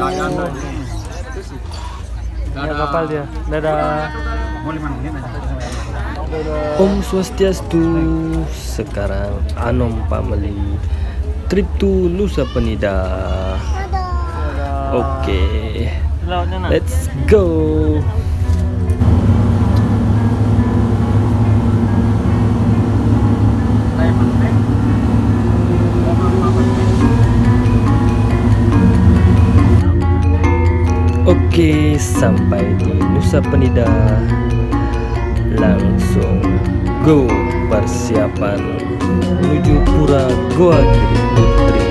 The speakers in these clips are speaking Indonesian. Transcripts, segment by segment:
Ya, kapal dia. Dadah. Om Swastiastu. Sekarang Anom Family trip to Nusa Penida. Oke, let's go. Oke, sampai di Nusa Penida. Langsung go persiapan menuju Pura Goa Giri Putri.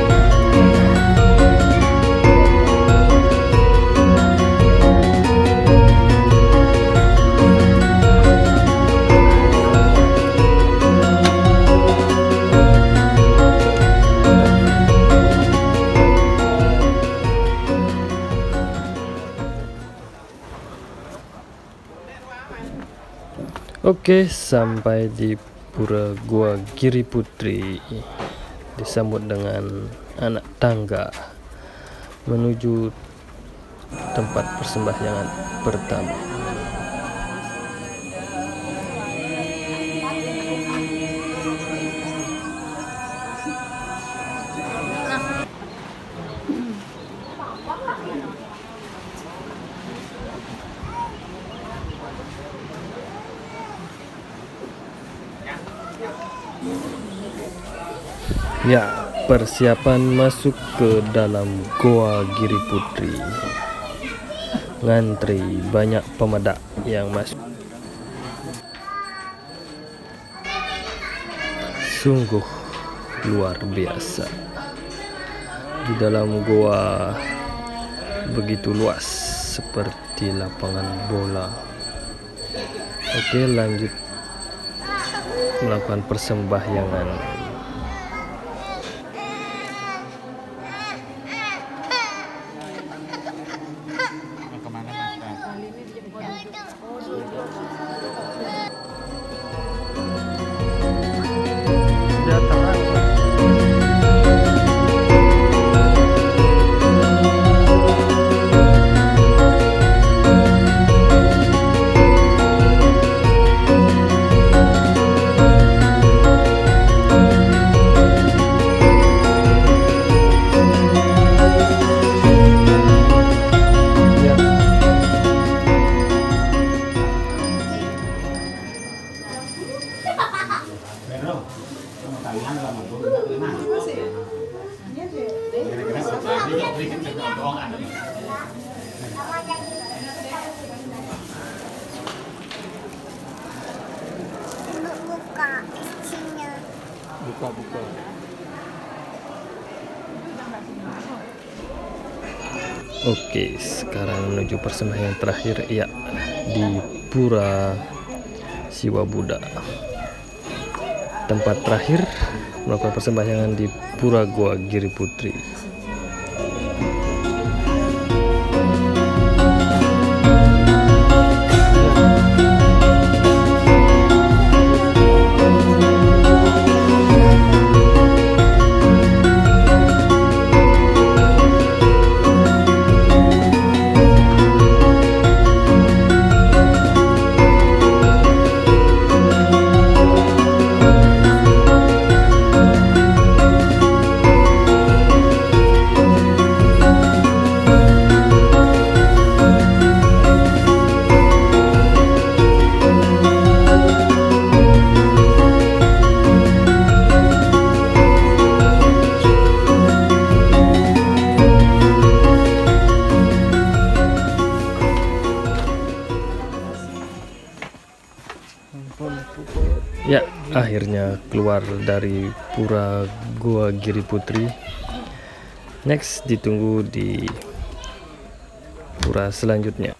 Oke, sampai di Pura Goa Giri Putri, disambut dengan anak tangga menuju tempat persembahyangan pertama. Ya, persiapan masuk ke dalam Goa Giri Putri. Ngantri banyak pemedak yang masuk. Sungguh luar biasa. Di dalam goa begitu luas seperti lapangan bola. Oke, lanjut melakukan persembahyangan. Buka. Oke, sekarang menuju persembahyangan terakhir, ya, di Pura Siwa Buddha. Tempat terakhir melakukan persembahyangan di Pura Goa Giri Putri. Ya, akhirnya keluar dari Pura Goa Giri Putri. Next ditunggu di pura selanjutnya.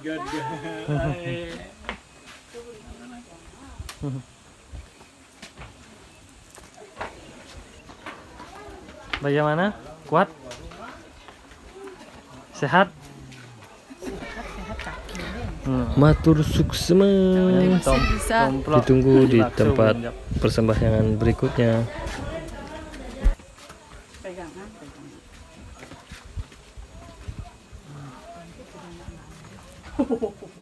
Good. Bagaimana? Kuat? Sehat. Matur suksema. Tomplok. Ditunggu di Bakso tempat Bunjak. persembahyangan berikutnya. pegangan.